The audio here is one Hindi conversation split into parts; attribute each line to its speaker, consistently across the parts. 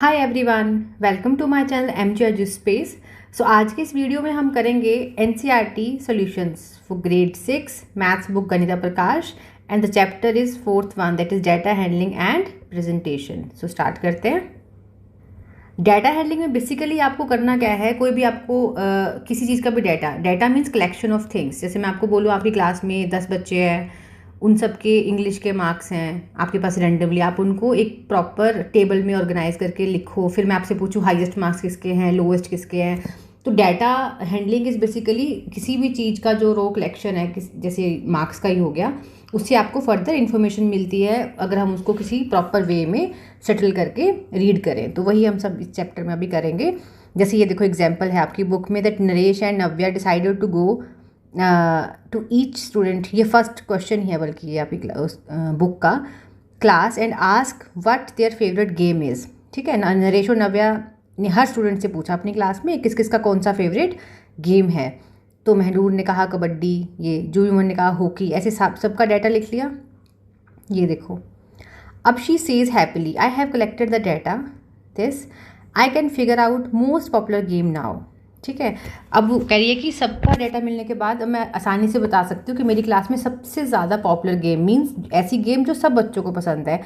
Speaker 1: Hi everyone, welcome to my channel MG Edu Space. So आज के इस वीडियो में हम करेंगे NCERT solutions for grade 6 maths book Ganita Prakash and the chapter is fourth one, that is data handling and presentation. So start करते हैं। डाटा हैंडलिंग में बेसिकली आपको करना क्या है, कोई भी आपको किसी चीज़ का भी data means collection of things. जैसे मैं आपको बोलूँ आपकी क्लास में 10 बच्चे हैं, उन सब के इंग्लिश के मार्क्स हैं आपके पास रैंडमली, आप उनको एक प्रॉपर टेबल में ऑर्गेनाइज करके लिखो। फिर मैं आपसे पूछूँ हाईएस्ट मार्क्स किसके हैं, लोएस्ट किसके हैं। तो डाटा हैंडलिंग इज़ बेसिकली किसी भी चीज़ का जो रो कलेक्शन है, जैसे मार्क्स का ही हो गया, उससे आपको फर्दर इन्फॉर्मेशन मिलती है अगर हम उसको किसी प्रॉपर वे में सेटल करके रीड करें। तो वही हम सब इस चैप्टर में अभी करेंगे। जैसे ये देखो एग्जाम्पल है आपकी बुक में, that Naresh and Navya decided to go to each student, ये फर्स्ट क्वेश्चन ही है बल्कि ये आपकी बुक का, class and ask what their favourite game is. ठीक है ना, नरेश और नव्या ने हर स्टूडेंट से पूछा अपनी क्लास में किस किस का कौन सा फेवरेट गेम है। तो महनूर ने कहा कबड्डी, ये जूबीमन ने कहा हॉकी, ऐसे सबका डाटा लिख लिया। ये देखो, अब she says happily I have collected the data this I can figure out most popular game now. ठीक है, अब वो कह रही है कि सबका डाटा मिलने के बाद अब मैं आसानी से बता सकती हूँ कि मेरी क्लास में सबसे ज़्यादा पॉपुलर गेम मीन्स ऐसी गेम जो सब बच्चों को पसंद है,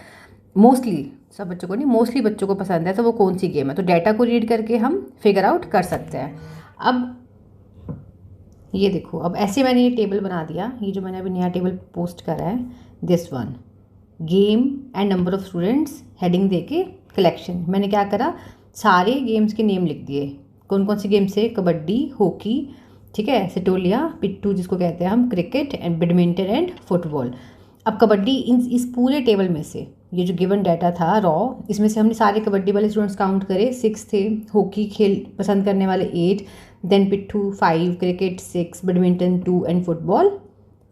Speaker 1: मोस्टली सब बच्चों को नहीं, मोस्टली बच्चों को पसंद है, तो वो कौन सी गेम है। तो डाटा को रीड करके हम फिगर आउट कर सकते हैं। अब ये देखो, अब ऐसे मैंने ये टेबल बना दिया, ये जो मैंने अभी नया टेबल पोस्ट करा है, this one, game and number of students, heading देके कलेक्शन। मैंने क्या करा, सारे गेम्स के नेम लिख दिए, कौन कौन सी गेम से, कबड्डी, हॉकी, ठीक है, सिटोलिया, पिट्टू जिसको कहते हैं हम, cricket and badminton and football. अब कबड्डी इस पूरे टेबल में से, ये जो गिवन डाटा था रॉ, इसमें से हमने सारे कबड्डी वाले स्टूडेंट्स काउंट करे, 6 थे, हॉकी खेल पसंद करने वाले 8, देन पिट्ठू 5, क्रिकेट 6, बैडमिंटन 2 एंड फुटबॉल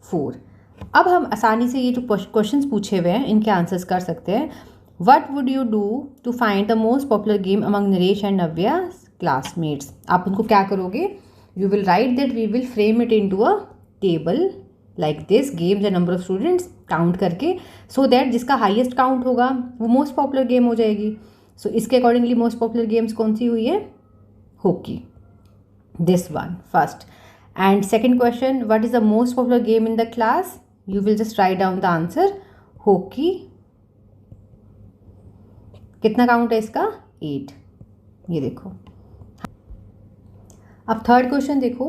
Speaker 1: 4। अब हम आसानी से ये जो क्वेश्चंस पूछे हुए हैं इनके आंसर्स कर सकते हैं। What would you do to find the most popular game among Naresh and Navya classmates. आप उनको क्या करोगे, you will write that we will frame it into a table like this, games and number of students count करके, सो दैट जिसका हाईएस्ट काउंट होगा वो मोस्ट पॉपुलर गेम हो जाएगी। सो इसके अकॉर्डिंगली मोस्ट पॉपुलर गेम्स कौन सी हुई है, hockey, this one first. And second question, what is the most popular game in the class, you will just write down the answer hockey. कितना काउंट है इसका, 8। ये देखो। अब थर्ड क्वेश्चन देखो,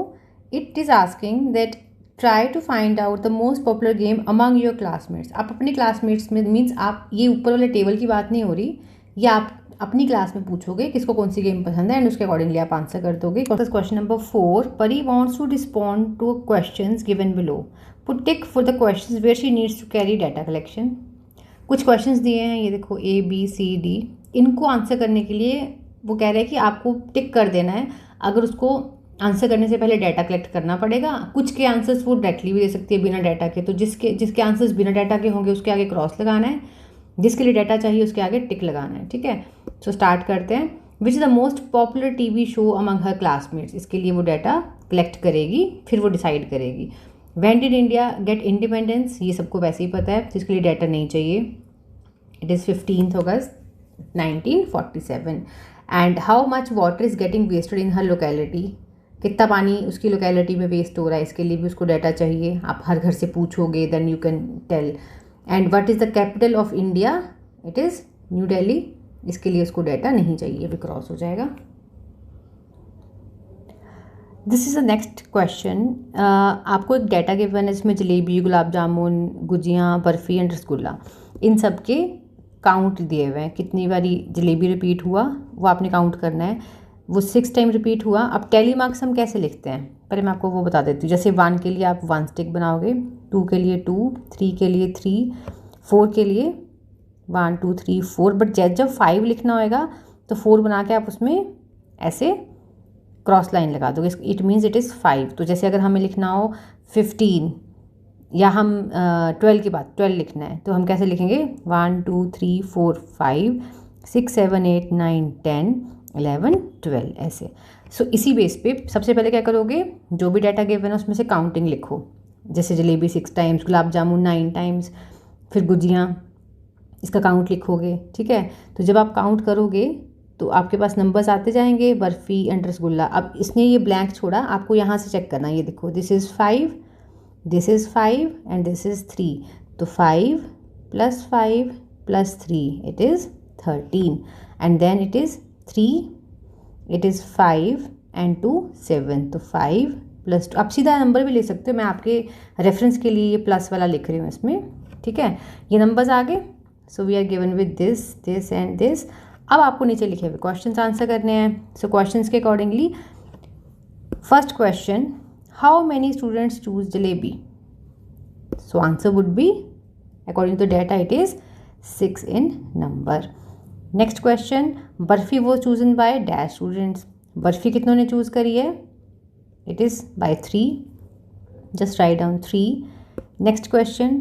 Speaker 1: it is asking that try to find out the most popular game among your classmates. आप अपने क्लासमेट्स में, मीन्स आप, ये ऊपर वाले टेबल की बात नहीं हो रही, या आप अपनी क्लास में पूछोगे किसको कौन सी गेम पसंद है एंड उसके अकॉर्डिंगली आप आंसर कर दोगे। Question number 4, Pari wants to respond to question given below, put tick for the question where she needs to carry data collection. कुछ क्वेश्चंस दिए हैं, ये देखो ABCD, इनको आंसर करने के लिए वो कह रहे हैं कि आपको टिक कर देना है। अगर उसको आंसर करने से पहले डाटा कलेक्ट करना पड़ेगा। कुछ के आंसर्स वो डायरेक्टली भी दे सकती है बिना डाटा के, तो जिसके आंसर्स बिना डाटा के होंगे उसके आगे क्रॉस लगाना है, जिसके लिए डाटा चाहिए उसके आगे टिक लगाना है। ठीक है, सो स्टार्ट करते हैं। Which is the most popular TV show among her classmates, इसके लिए वो डाटा कलेक्ट करेगी, फिर वो डिसाइड करेगी। When did India get independence, ये सबको वैसे ही पता है, जिसके लिए डाटा नहीं चाहिए। It is 15 August 1947। And how much water is getting wasted in हर लोकेलिटी, कितना पानी उसकी लोकेलिटी में वेस्ट हो रहा है, इसके लिए भी उसको डाटा चाहिए। आप हर घर से पूछोगे, then you can tell. And what is the capital of India, it is New Delhi, इसके लिए उसको डाटा नहीं चाहिए, भी क्रॉस हो जाएगा। This is the next question. आपको एक डाटा गिवन है जिसमें जलेबी, गुलाब जामुन, गुजियाँ, बर्फ़ी एंड रसगुल्ला, इन सब के काउंट दिए हुए हैं। कितनी बारी जलेबी रिपीट हुआ वो आपने काउंट करना है, वो 6 टाइम रिपीट हुआ। अब टेली मार्क्स हम कैसे लिखते हैं, पहले मैं आपको वो बता देती हूँ। जैसे 1 के लिए आप 1 स्टिक बनाओगे, 2 के लिए 2, 3 के लिए 3, 4 के लिए 1 2 3 4, बट जब 5 लिखना होगा तो 4 बना के आप उसमें ऐसे क्रॉस लाइन लगा दोगे, इट मीन्स इट इज़ 5। तो जैसे अगर हमें लिखना हो 15 या हम 12 के बाद 12 लिखना है, तो हम कैसे लिखेंगे, 1 2 3 4 5 6 7 8 9 10 11 12 ऐसे। सो इसी बेस पे सबसे पहले क्या करोगे, जो भी डाटा गिवन है उसमें से काउंटिंग लिखो। जैसे जलेबी 6 टाइम्स, गुलाब जामुन 9 टाइम्स, फिर गुजियाँ, इसका काउंट लिखोगे। ठीक है, तो जब आप काउंट करोगे तो आपके पास नंबर्स आते जाएंगे, बर्फ़ी एंड रसगुल्ला। अब इसने ये ब्लैंक छोड़ा, आपको यहाँ से चेक करना है। ये देखो, this is 5, this is 5 and this is 3। तो 5 + 5 + 3 it is 13 and then it is 3, it is 5 and 2 7। तो 5 + 2, आप सीधा नंबर भी ले सकते हो, मैं आपके रेफरेंस के लिए ये प्लस वाला लिख रही हूँ इसमें, ठीक है। ये नंबर्स आ गए। So we are given with this, this and this. अब आपको नीचे लिखे हुए क्वेश्चन आंसर करने हैं। सो क्वेश्चंस के accordingly, first question, how many students choose jalebi? So answer would be, according to data, it is 6 in number. Next question, barfi was chosen by dash students. Barfi कितनों ने चूज करी है? It is by 3, just write down 3। Next question,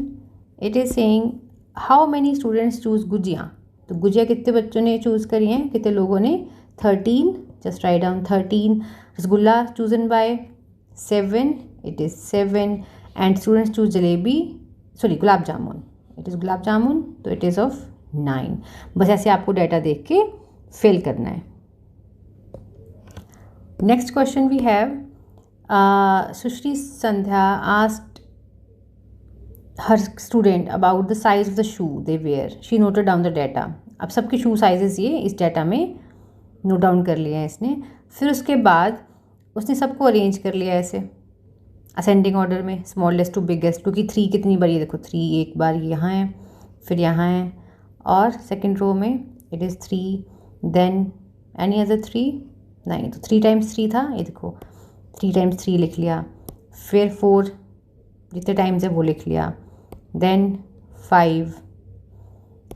Speaker 1: it is saying how many students choose gujiya. तो गुजिया कितने बच्चों ने चूज़ करी हैं, कितने लोगों ने? 13, just write down 13। Rasgulla chosen by 7, it is 7 and students choose jalebi, sorry gulab jamun, it is gulab jamun, तो इट इज़ ऑफ 9। बस ऐसे आपको डाटा देख के फिल करना है। Next question we have, Sushri Sandhya asked her student about the size of the shoe they wear. She noted down the data. अब सबके शू साइजेस ये इस डाटा में नोट डाउन कर लिए हैं इसने। फिर उसके बाद उसने सबको अरेंज कर लिया ऐसे असेंडिंग ऑर्डर में, स्मॉलेस्ट टू बिगेस्ट, क्योंकि 3 कितनी बार, ये देखो 3 एक बार यहाँ है, फिर यहाँ है, और सेकेंड रो में it is 3, then any other 3 नहीं, तो 3 × 3 था, ये देखो 3 × 3 लिख लिया, फिर 4 जितने टाइम्स है वो लिख लिया, देन 5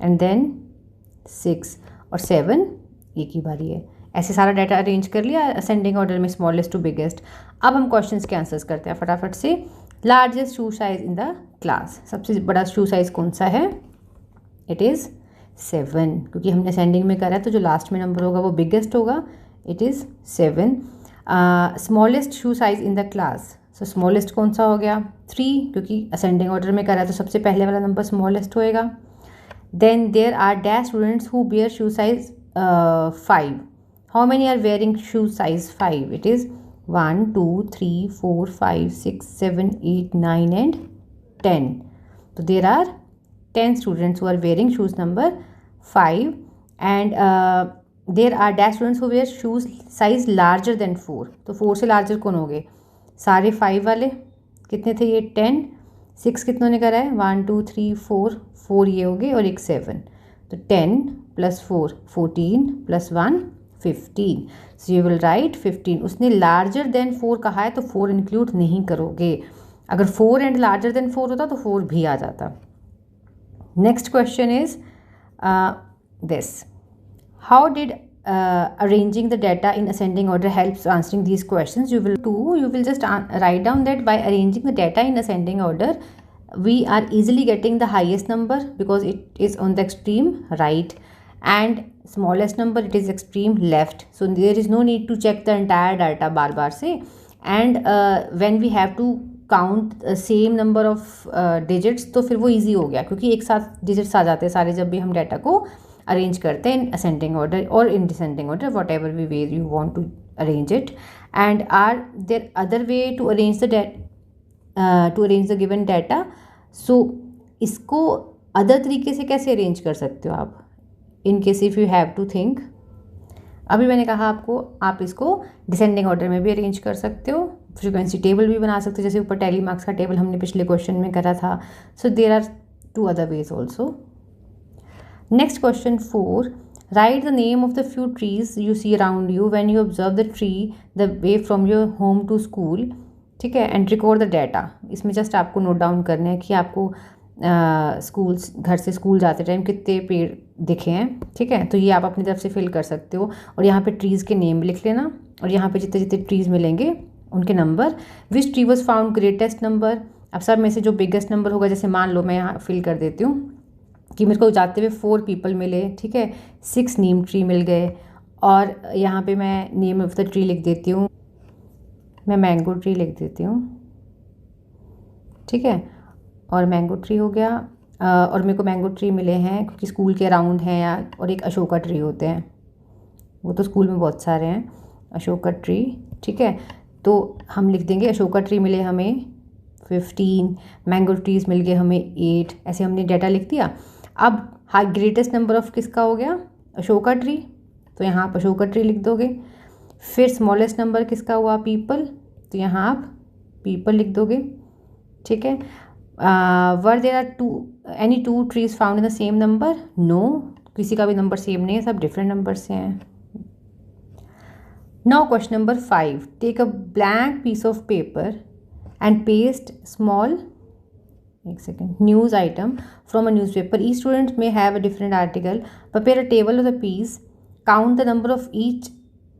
Speaker 1: एंड देन 6 और 7 एक ही बारी है। ऐसे सारा डाटा अरेंज कर लिया असेंडिंग ऑर्डर में, स्मॉलेस्ट टू बिगेस्ट। अब हम क्वेश्चंस के आंसर्स करते हैं फटाफट से। Largest shoe size in the class, सबसे बड़ा शू साइज कौन सा है? इट इज़ 7, क्योंकि हमने असेंडिंग में करा है तो जो लास्ट में नंबर होगा वो बिगेस्ट होगा, it is 7। Smallest shoe size in the class, so smallest कौन सा हो गया? 3, क्योंकि असेंडिंग ऑर्डर में करा है तो सबसे पहले वाला नंबर स्मॉलेस्ट होएगा। Then there are dash students who bear shoe size 5। How many are wearing shoe size 5? It is 1 2 3 4 5 6 7 8 9 and 10। तो there are 10 students who are wearing shoes number 5 and there are dash students who wear shoes size larger than 4। तो 4 से लार्जर कौन हो गए? सारे 5 वाले। कितने थे ये? 10। 6 कितनों ने करा है? 1 2 3 4 ये हो गए और एक 7। तो 10 + 4 14 + 1 15। So you will right 15। उसने लार्जर देन 4 कहा है तो 4 इंक्लूड नहीं करोगे। अगर 4 एंड लार्जर देन 4 होता तो 4 भी आ जाता। Next question is this, how did arranging the data in ascending order helps answering these questions? You will just write down that by arranging the data in ascending order we are easily getting the highest number because it is on the extreme right, and smallest number it is extreme left, so there is no need to check the entire data बार बार से। and when we have to count same number of digits तो फिर वो easy हो गया, क्योंकि एक साथ digits आ जाते हैं सारे जब भी हम डाटा को अरेंज करते हैं इन असेंडिंग ऑर्डर और in descending order, whatever we way you want to arrange it. And are there other way to arrange the given data? So इसको अदर तरीके से कैसे अरेंज कर सकते हो आप, in case if you have to think. अभी मैंने कहा आपको, आप इसको डिसेंडिंग ऑर्डर में भी अरेंज कर सकते हो, फ्रीक्वेंसी टेबल भी बना सकते हो, जैसे ऊपर टैली मार्क्स का टेबल हमने पिछले क्वेश्चन में करा था। So there are 2 other ways also. Next question 4, write the name of the few trees you see around you when you observe the tree the way from your home to school, ठीक है, and record the data। इसमें जस्ट आपको नोट डाउन करना है कि आपको घर से स्कूल जाते टाइम कितने पेड़ दिखे हैं, ठीक है। तो ये आप अपनी तरफ से फिल कर सकते हो, और यहाँ पे ट्रीज़ के नेम लिख लेना, और यहाँ पे जितने जितने ट्रीज़ मिलेंगे उनके number. Which tree was found greatest number? अब सब में से जो बिगेस्ट नंबर होगा, जैसे मान लो मैं यहाँ फिल कर देती हूँ कि मेरे को जाते हुए 4 पीपल मिले, ठीक है, 6 नीम ट्री मिल गए, और यहाँ पे मैं नेम ऑफ द ट्री लिख देती हूँ, मैं मैंगो ट्री लिख देती हूँ, ठीक है, और मैंगो ट्री हो गया। और मेरे को मैंगो ट्री मिले हैं क्योंकि स्कूल के अराउंड हैं, या और एक अशोका ट्री होते हैं, वो तो स्कूल में बहुत सारे हैं, अशोका ट्री, ठीक है। तो हम लिख देंगे अशोका ट्री मिले हमें 15, मैंगो ट्रीज मिल गए हमें 8, ऐसे हमने डाटा लिख दिया। अब हाई ग्रेटेस्ट नंबर ऑफ किसका हो गया, अशोका ट्री, तो यहाँ आप अशोका ट्री लिख दोगे। फिर स्मॉलेस्ट नंबर किसका हुआ, पीपल, तो यहाँ आप पीपल लिख दोगे, ठीक है। वर देयर आर एनी 2 trees found in the same number, no, किसी का भी नंबर सेम नहीं है, सब डिफरेंट नंबर से हैं। Now question number 5, take a blank piece of paper and paste small news item from a newspaper. Each student may have a different article. Prepare a table of the piece. Count the number of each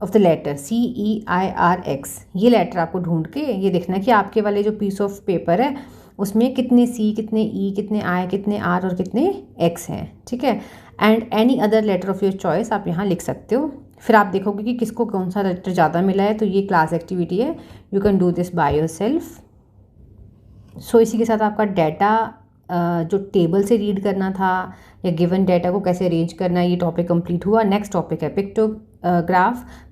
Speaker 1: of the letter CEIRX. ये लेटर आपको ढूंढ के ये देखना कि आपके वाले जो पीस ऑफ पेपर है उसमें कितने C, कितने E, कितने I, कितने R और कितने X हैं, ठीक है। And any other letter of your choice आप यहाँ लिख सकते हो। फिर आप देखोगे कि किसको कौन सा लेटर ज़्यादा मिला है, तो ये क्लास एक्टिविटी है, you can do this by yourself. So इसी के साथ आपका डाटा जो टेबल से रीड करना था या गिवन डाटा को कैसे अरेंज करना है, ये टॉपिक कंप्लीट हुआ। नेक्स्ट टॉपिक है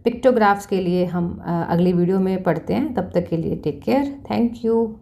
Speaker 1: पिक्टोग्राफ्स के लिए हम अगली वीडियो में पढ़ते हैं। तब तक के लिए टेक केयर, थैंक यू।